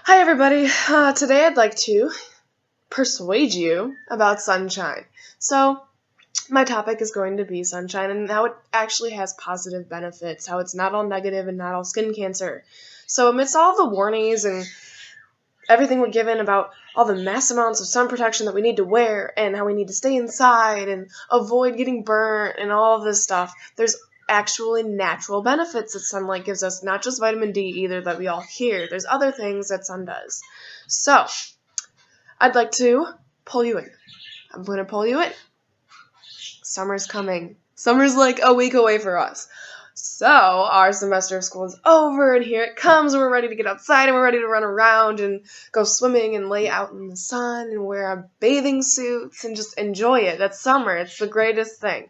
Hi everybody, today I'd like to persuade you about sunshine. So, my topic is going to be sunshine and how it actually has positive benefits, how it's not all negative and not all skin cancer. So, amidst all the warnings and everything we're given about all the mass amounts of sun protection that we need to wear and how we need to stay inside and avoid getting burnt and all of this stuff, there's actually natural benefits that sunlight gives us, not just vitamin D either that we all hear. There's other things that sun does. So, I'd like to pull you in. I'm going to pull you in. Summer's coming. Summer's like a week away for us. So, our semester of school is over, and here it comes. We're ready to get outside, and we're ready to run around and go swimming and lay out in the sun and wear our bathing suits and just enjoy it. That's summer. It's the greatest thing.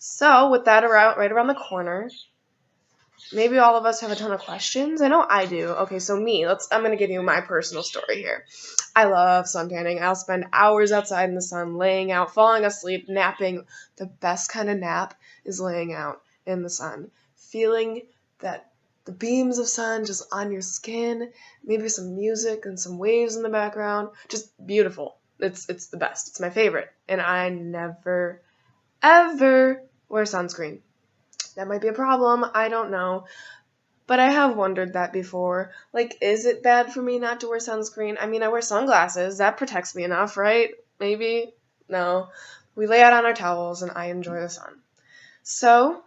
So, with that right around the corner, maybe all of us have a ton of questions. I know I do. Okay, so I'm going to give you my personal story here. I love suntanning. I'll spend hours outside in the sun, laying out, falling asleep, napping. The best kind of nap is laying out in the sun, feeling that the beams of sun just on your skin, maybe some music and some waves in the background. Just beautiful. It's the best. It's my favorite. And I never, ever wear sunscreen. That might be a problem. I don't know. But I have wondered that before. Like, is it bad for me not to wear sunscreen? I mean, I wear sunglasses. That protects me enough, right? Maybe? No. We lay out on our towels and I enjoy the sun. So,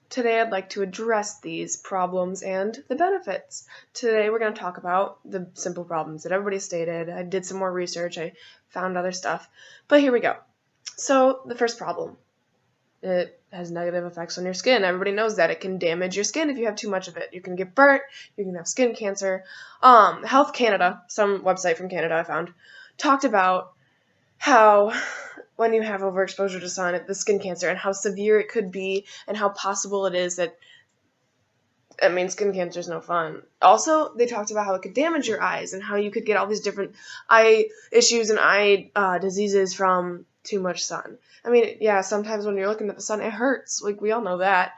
today I'd like to address these problems and the benefits. Today we're going to talk about the simple problems that everybody stated. I did some more research. I found other stuff. But here we go. So, the first problem. It has negative effects on your skin. Everybody knows that. It can damage your skin if you have too much of it. You can get burnt. You can have skin cancer. Health Canada, some website from Canada I found, talked about how when you have overexposure to sun, the skin cancer, and how severe it could be, and how possible it is that, skin cancer is no fun. Also, they talked about how it could damage your eyes, and how you could get all these different eye issues and eye diseases from too much sun. Sometimes when you're looking at the sun, it hurts. Like, we all know that.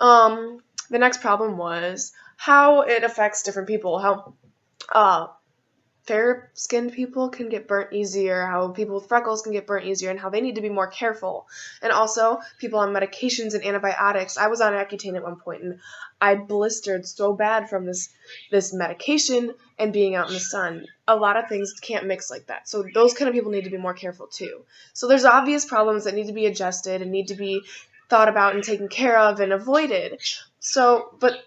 The next problem was how it affects different people, how fair-skinned people can get burnt easier, how people with freckles can get burnt easier, and how they need to be more careful. And also, people on medications and antibiotics. I was on Accutane at one point, and I blistered so bad from this medication and being out in the sun. A lot of things can't mix like that. So those kind of people need to be more careful too. So there's obvious problems that need to be adjusted and need to be thought about and taken care of and avoided. But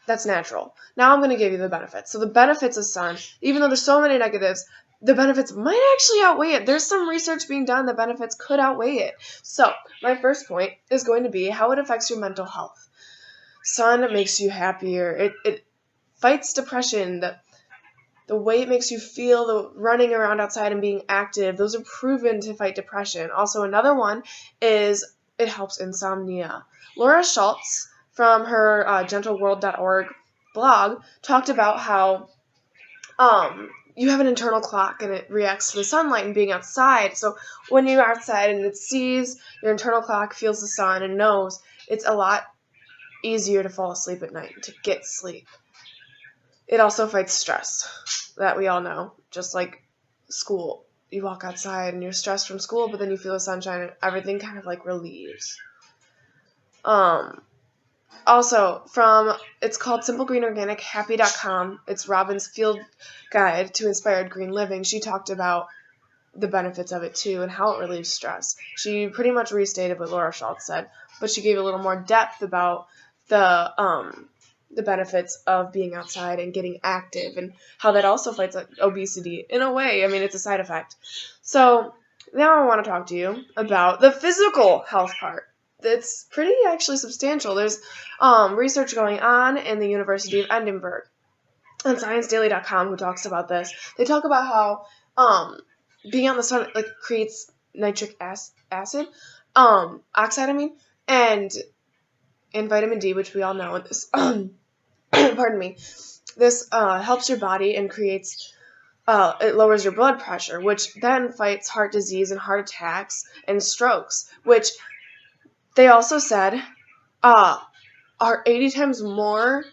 that's natural. Now I'm going to give you the benefits. So the benefits of sun, even though there's so many negatives, the benefits might actually outweigh it. There's some research being done. The benefits could outweigh it. So my first point is going to be how it affects your mental health. Sun makes you happier. It fights depression. The way it makes you feel, the running around outside and being active, those are proven to fight depression. Also, another one is it helps insomnia. Laura Schultz from her gentleworld.org blog talked about how you have an internal clock and it reacts to the sunlight and being outside. So when you're outside and it sees, your internal clock feels the sun and knows, it's a lot easier to fall asleep at night, to get sleep. It also fights stress, that we all know, just like school. You walk outside and you're stressed from school, but then you feel the sunshine and everything kind of like relieves. Also, it's called Simple Green Organic Happy.com. It's Robin's Field Guide to Inspired Green Living. She talked about the benefits of it too and how it relieves stress. She pretty much restated what Laura Schultz said, but she gave a little more depth about the benefits of being outside and getting active and how that also fights obesity in a way. It's a side effect. So now I want to talk to you about the physical health part. It's pretty actually substantial. There's research going on in the University of Edinburgh on ScienceDaily.com who talks about this. They talk about how being out in the sun creates nitric acid, oxide, and vitamin D, which we all know. And this, pardon me. This helps your body and creates. It lowers your blood pressure, which then fights heart disease and heart attacks and strokes, which they also said are 80 times more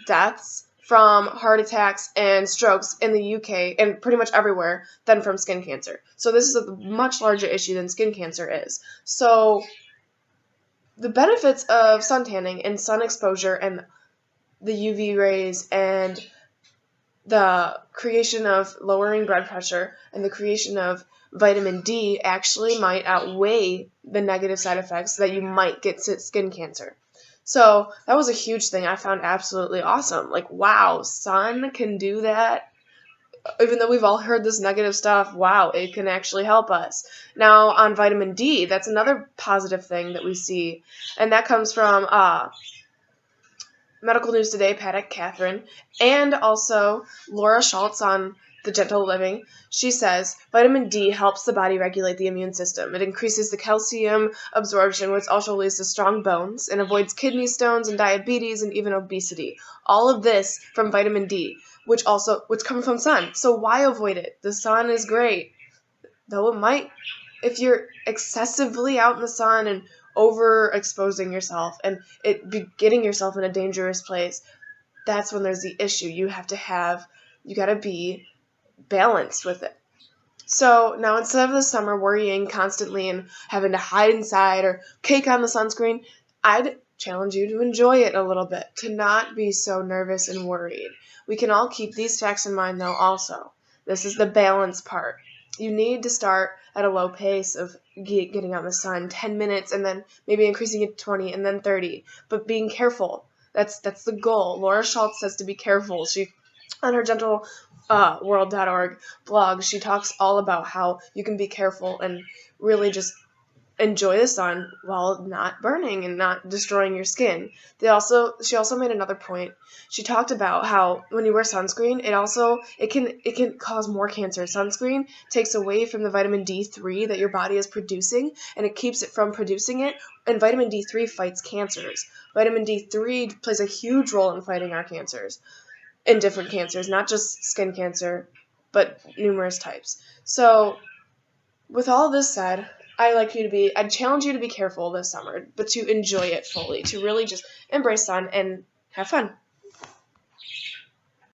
deaths from heart attacks and strokes in the UK and pretty much everywhere than from skin cancer. So this is a much larger issue than skin cancer is. So the benefits of sun tanning and sun exposure and the UV rays and the creation of lowering blood pressure and the creation of vitamin D actually might outweigh the negative side effects that you might get skin cancer. So that was a huge thing I found absolutely awesome. Like, wow, sun can do that. Even though we've all heard this negative stuff, wow, it can actually help us. Now, on vitamin D, that's another positive thing that we see, and that comes from Medical News Today, Paddock Catherine, and also Laura Schultz on The Gentle Living. She says, vitamin D helps the body regulate the immune system. It increases the calcium absorption, which also leads to strong bones, and avoids kidney stones and diabetes and even obesity. All of this from vitamin D, which comes from sun. So why avoid it? The sun is great. Though it might, if you're excessively out in the sun and overexposing yourself and getting yourself in a dangerous place, that's when there's the issue. You gotta be balanced with it. So now instead of the summer worrying constantly and having to hide inside or cake on the sunscreen, I'd challenge you to enjoy it a little bit, to not be so nervous and worried. We can all keep these facts in mind though also. This is the balance part. You need to start at a low pace of getting out in the sun, 10 minutes, and then maybe increasing it to 20 and then 30. But being careful. That's the goal. Laura Schultz says to be careful. She, on her gentleworld.org blog, she talks all about how you can be careful and really just enjoy the sun while not burning and not destroying your skin. She also made another point. She talked about how when you wear sunscreen, it can cause more cancer. Sunscreen takes away from the vitamin D3 that your body is producing, and it keeps it from producing it. And vitamin D3 fights cancers. Vitamin D3 plays a huge role in fighting our cancers, in different cancers, not just skin cancer, but numerous types. So, with all this said, I'd challenge you to be careful this summer, but to enjoy it fully, to really just embrace sun and have fun.